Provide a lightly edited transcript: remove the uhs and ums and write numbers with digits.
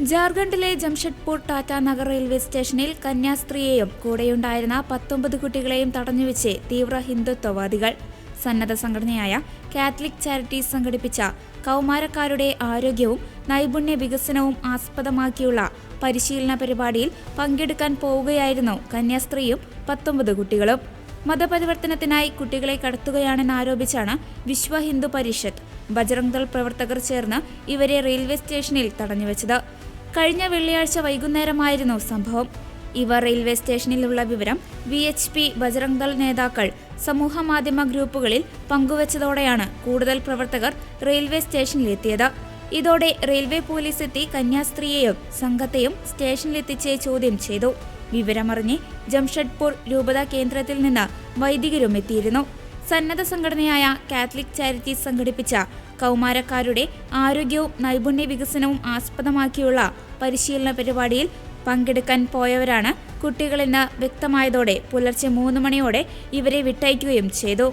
ജാർഖണ്ഡിലെ ജംഷഡ്പൂർ ടാറ്റ നഗർ റെയിൽവേ സ്റ്റേഷനിൽ കന്യാസ്ത്രീയെയും കൂടെയുണ്ടായിരുന്ന 19 കുട്ടികളെയും തടഞ്ഞുവെച്ച് തീവ്ര ഹിന്ദുത്വവാദികൾ. സന്നദ്ധ സംഘടനയായ കാത്തലിക് ചാരിറ്റീസ് സംഘടിപ്പിച്ച കൗമാരക്കാരുടെ ആരോഗ്യവും നൈപുണ്യ വികസനവും ആസ്പദമാക്കിയുള്ള പരിശീലന പരിപാടിയിൽ പങ്കെടുക്കാൻ പോവുകയായിരുന്നു കന്യാസ്ത്രീയും 19 കുട്ടികളും. മതപരിവർത്തനത്തിനായി കുട്ടികളെ കടത്തുകയാണെന്നാരോപിച്ചാണ് വിശ്വ ഹിന്ദു പരിഷത്ത്, ബജ്റംഗ് ദൾ പ്രവർത്തകർ ചേർന്ന് ഇവരെ റെയിൽവേ സ്റ്റേഷനിൽ തടഞ്ഞുവെച്ചത്. കഴിഞ്ഞ വെള്ളിയാഴ്ച വൈകുന്നേരമായിരുന്നു സംഭവം. ഇവർ റെയിൽവേ സ്റ്റേഷനിലുള്ള വിവരം VHP ബജ്റംഗ് ദൾ നേതാക്കൾ സമൂഹമാധ്യമ ഗ്രൂപ്പുകളിൽ പങ്കുവച്ചതോടെയാണ് കൂടുതൽ പ്രവർത്തകർ റെയിൽവേ സ്റ്റേഷനിലെത്തിയത്. ഇതോടെ റെയിൽവേ പോലീസ് എത്തി കന്യാസ്ത്രീയെയും സംഘത്തെയും സ്റ്റേഷനിലെത്തിച്ച് ചോദ്യം ചെയ്തു. വിവരമറിഞ്ഞ് ജംഷഡ്പൂർ രൂപത കേന്ദ്രത്തിൽ നിന്ന് വൈദികരും എത്തിയിരുന്നു. സന്നദ്ധ സംഘടനയായ കാത്തലിക് ചാരിറ്റീസ് സംഘടിപ്പിച്ച കൗമാരക്കാരുടെ ആരോഗ്യവും നൈപുണ്യ വികസനവും ആസ്പദമാക്കിയുള്ള പരിശീലന പരിപാടിയിൽ പങ്കെടുക്കാൻ പോയവരാണ് കുട്ടികളെന്ന് വ്യക്തമായതോടെ പുലർച്ചെ 3 മണിയോടെ ഇവരെ വിട്ടയക്കുകയും ചെയ്തു.